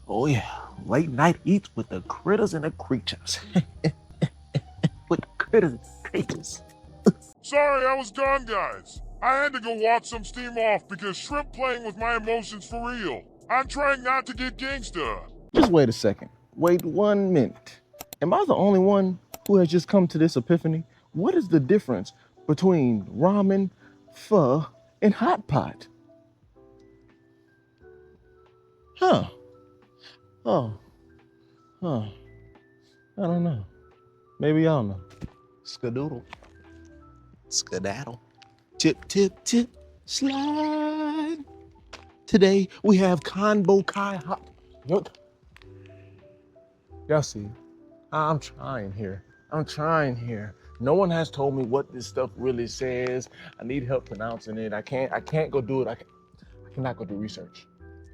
Oh yeah, late night eats with the critters and the creatures. With the critters and the creatures. Sorry, I was gone, guys. I had to go watch some steam off because Shrimp playing with my emotions for real. I'm trying not to get gangsta. Just wait a second. Wait 1 minute. Am I the only one who has just come to this epiphany? What is the difference between ramen, pho, and hot pot? Huh. Oh. Huh. I don't know. Maybe y'all know. Skadoodle. Skedaddle. Tip, tip, tip. Slide. Today we have Kanbo Kai hot. Y'all see, I'm trying here. I'm trying here. No one has told me what this stuff really says. I need help pronouncing it. I can't go do it. I cannot go do research.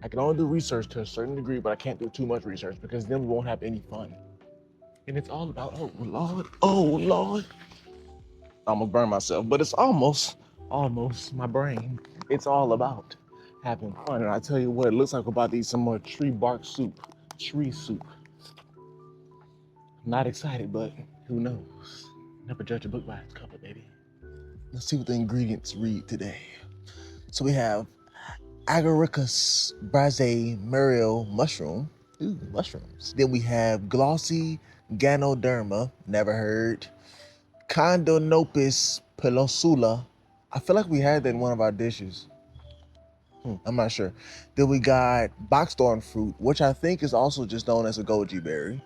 I can only do research to a certain degree, but I can't do too much research because then we won't have any fun. And it's all about, oh Lord. I almost burned myself, but it's almost my brain. It's all about having fun. And I tell you what, it looks like we're about to eat some more tree bark soup, tree soup. I'm not excited, but who knows? Never judge a book by its cover, baby. Let's see what the ingredients read today. So we have Agaricus brazae muriel mushroom. Ooh, mushrooms. Then we have glossy ganoderma, never heard. Condonopis pelosula. I feel like we had that in one of our dishes. I'm not sure. Then we got boxthorn fruit, which I think is also just known as a goji berry.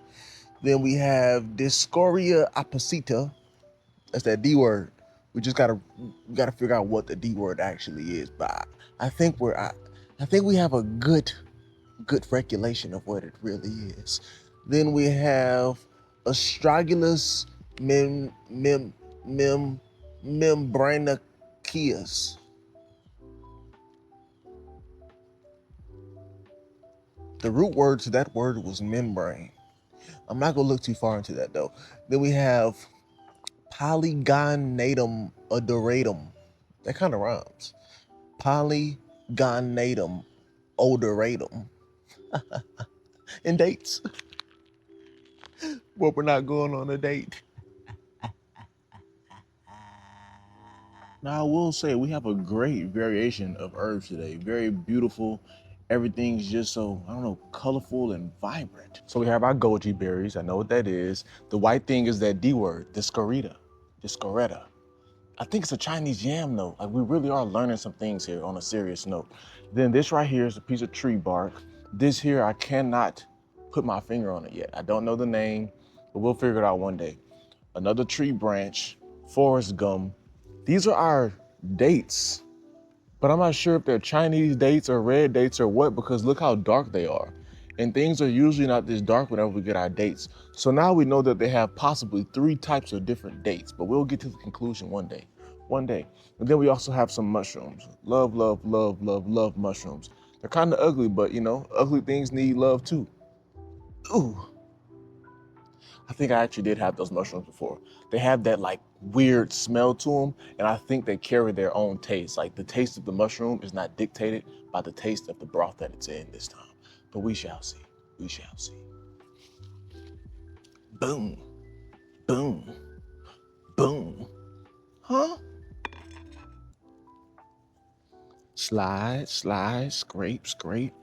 Then we have Discoria apicita. That's that D word. We gotta figure out what the D word actually is. But I think we have a good regulation of what it really is. Then we have Astragalus membranaceus. The root word to that word was membrane. I'm not gonna look too far into that though. Then we have Polygonatum odoratum. That kind of rhymes. Polygonatum odoratum. And dates. But we're not going on a date. Now, I will say we have a great variation of herbs today. Very beautiful. Everything's just so, I don't know, colorful and vibrant. So we have our goji berries. I know what that is. The white thing is that D word, discoretta. I think it's a Chinese yam though. Like we really are learning some things here on a serious note. Then this right here is a piece of tree bark. This here, I cannot put my finger on it yet. I don't know the name, but we'll figure it out one day. Another tree branch, forest gum. These are our dates, but I'm not sure if they're Chinese dates or red dates or what, because look how dark they are. And things are usually not this dark whenever we get our dates. So now we know that they have possibly 3 types of different dates, but we'll get to the conclusion one day. And then we also have some mushrooms. Love mushrooms. They're kind of ugly, but you know, ugly things need love too. Ooh. I think I actually did have those mushrooms before. They have that like weird smell to them, and I think they carry their own taste. Like the taste of the mushroom is not dictated by the taste of the broth that it's in this time. But we shall see. Boom, boom, boom. Huh? Slide, scrape.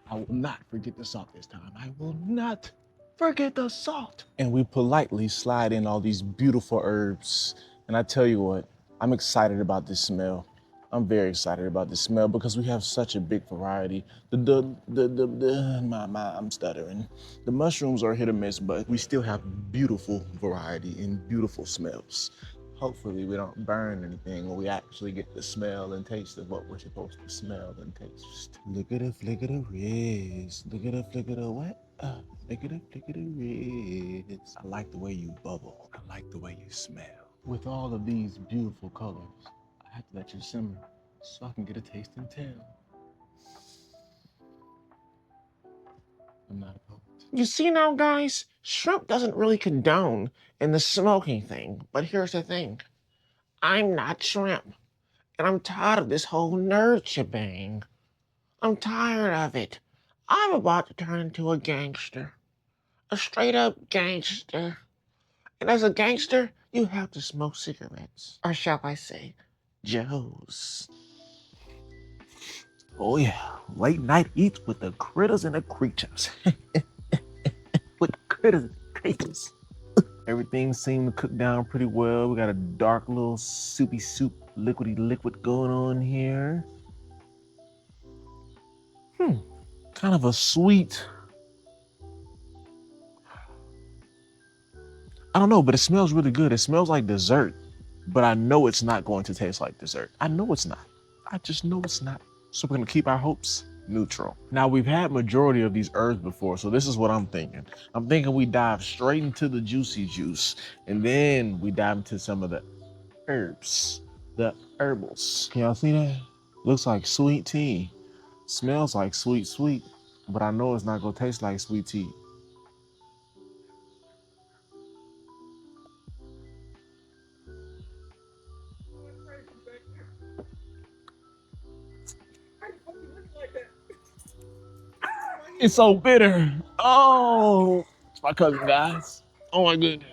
I will not forget the salt this time. I will not forget the salt. And we politely slide in all these beautiful herbs. And I tell you what, I'm excited about this smell. I'm very excited about this smell because we have such a big variety. I'm stuttering. The mushrooms are hit or miss, but we still have beautiful variety and beautiful smells. Hopefully we don't burn anything when we actually get the smell and taste of what we're supposed to smell and taste. Look at the flick of the wrist. Look at the flick of the what? Look at the flick of the wrist. I like the way you bubble. I like the way you smell. With all of these beautiful colors, I have to let you simmer so I can get a taste and tell. I'm not opposed. You see now, guys, Shrimp doesn't really condone in the smoking thing, but here's the thing. I'm not Shrimp, and I'm tired of this whole nerd shebang. I'm tired of it. I'm about to turn into a gangster. A straight up gangster. And as a gangster, you have to smoke cigarettes. Or shall I say, Joes. Oh yeah, late night eats with the critters and the creatures. With the critters and the creatures. Everything seemed to cook down pretty well. We got a dark little soupy soup, liquidy liquid going on here. Kind of a sweet, I don't know, but it smells really good. It smells like dessert, but I know it's not going to taste like dessert. I know it's not. I just know it's not. So we're gonna keep our hopes neutral. Now we've had majority of these herbs before, so this is what I'm thinking. I'm thinking we dive straight into the juicy juice, and then we dive into some of the herbs, the herbals. Can y'all see that? Looks like sweet tea. Smells like sweet, but I know it's not gonna taste like sweet tea. It's so bitter. Oh, it's my cousin, guys. Oh my goodness.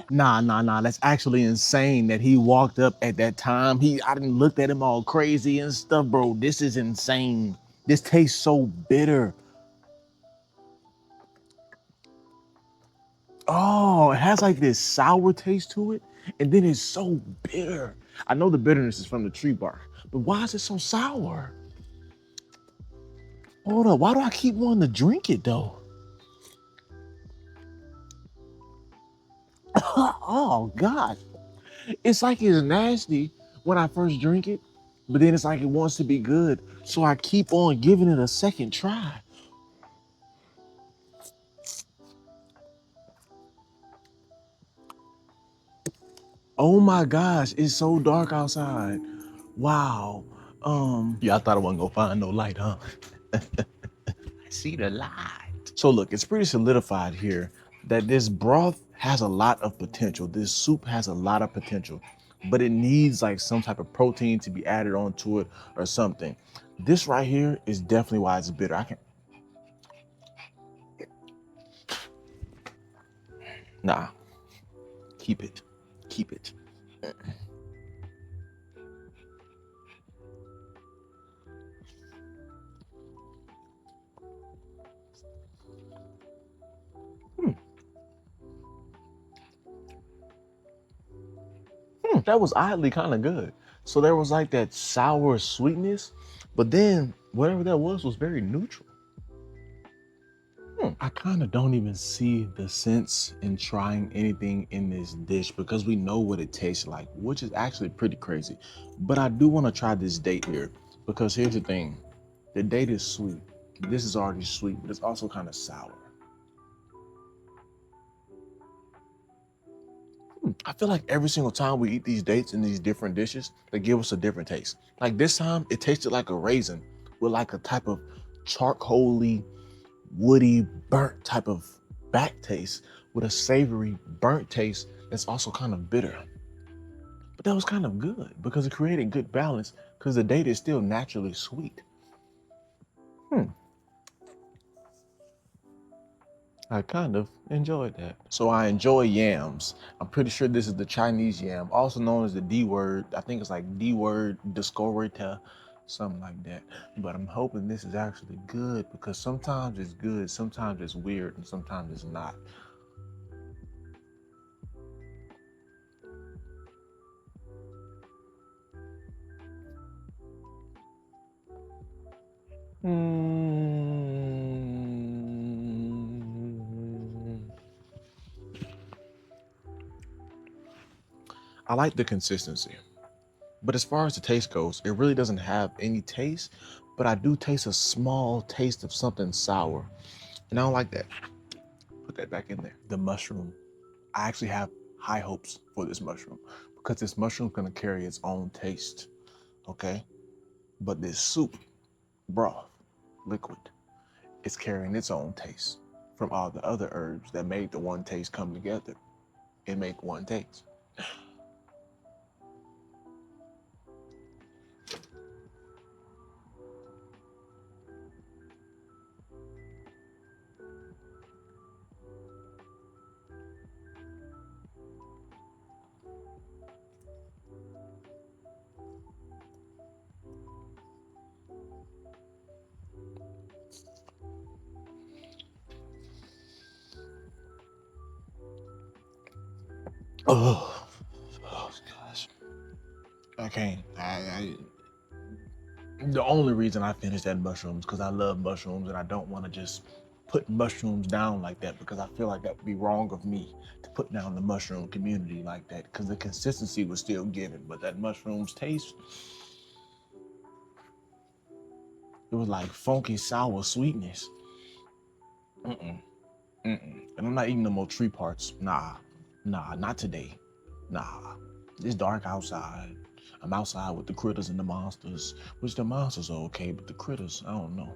Nah. That's actually insane that he walked up at that time. I didn't looked at him all crazy and stuff, bro. This is insane. This tastes so bitter. Oh, it has like this sour taste to it, and then it's so bitter. I know the bitterness is from the tree bark, but why is it so sour? Hold up, why do I keep wanting to drink it though? Oh God. It's like it's nasty when I first drink it, but then it's like it wants to be good. So I keep on giving it a second try. Oh my gosh, it's so dark outside. Wow. Yeah, I thought I wasn't gonna find no light, huh? I see the light. So look, it's pretty solidified here that this broth has a lot of potential. This soup has a lot of potential, but it needs like some type of protein to be added onto it or something. This right here is definitely why it's bitter. I can Nah, keep it. Keep it. That was oddly kind of good. So there was like that sour sweetness, but then whatever that was very neutral. I kind of don't even see the sense in trying anything in this dish because we know what it tastes like, which is actually pretty crazy. But I do want to try this date here because here's the thing. The date is sweet. This is already sweet, but it's also kind of sour. I feel like every single time we eat these dates in these different dishes, they give us a different taste. Like this time, it tasted like a raisin with like a type of charcoaly, woody, burnt type of back taste with a savory, burnt taste that's also kind of bitter. But that was kind of good because it created good balance because the date is still naturally sweet. I kind of enjoyed that. So I enjoy yams. I'm pretty sure this is the Chinese yam, also known as the D word. I think it's like D word, discorita, something like that. But I'm hoping this is actually good because sometimes it's good, sometimes it's weird, and sometimes it's not. Mm. I like the consistency. But as far as the taste goes, it really doesn't have any taste, but I do taste a small taste of something sour. And I don't like that. Put that back in there. The mushroom. I actually have high hopes for this mushroom because this mushroom's gonna carry its own taste. Okay? But this soup, broth, liquid, is carrying its own taste from all the other herbs that made the one taste come together and make one taste. Oh, oh gosh. I can't. The only reason I finished that mushrooms because I love mushrooms and I don't want to just put mushrooms down like that because I feel like that would be wrong of me to put down the mushroom community like that because the consistency was still given, but that mushrooms taste, it was like funky sour sweetness. Mm-mm, mm-mm. And I'm not eating no more tree parts. Nah, not today. Nah, it's dark outside. I'm outside with the critters and the monsters, which the monsters are okay, but the critters, I don't know.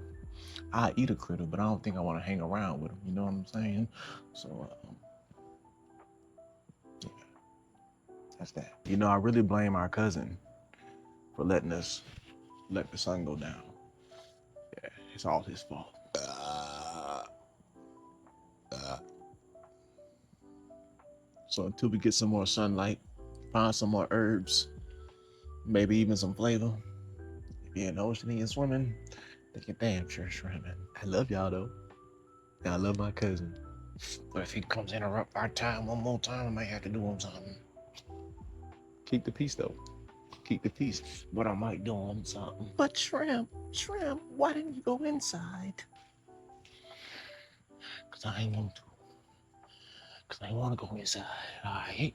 I eat a critter, but I don't think I want to hang around with them. You know what I'm saying? So, yeah, that's that. You know, I really blame our cousin for letting us let the sun go down. Yeah, it's all his fault. So until we get some more sunlight, find some more herbs, maybe even some flavor. If you're in the ocean and you're swimming, then you're damn sure swimming. I love y'all though. And I love my cousin. But if he comes interrupt our time one more time, I might have to do him something. Keep the peace though. Keep the peace. But I might do him something. But Shrimp, why didn't you go inside? Cause I ain't want to. Cause I want to go inside. Alright.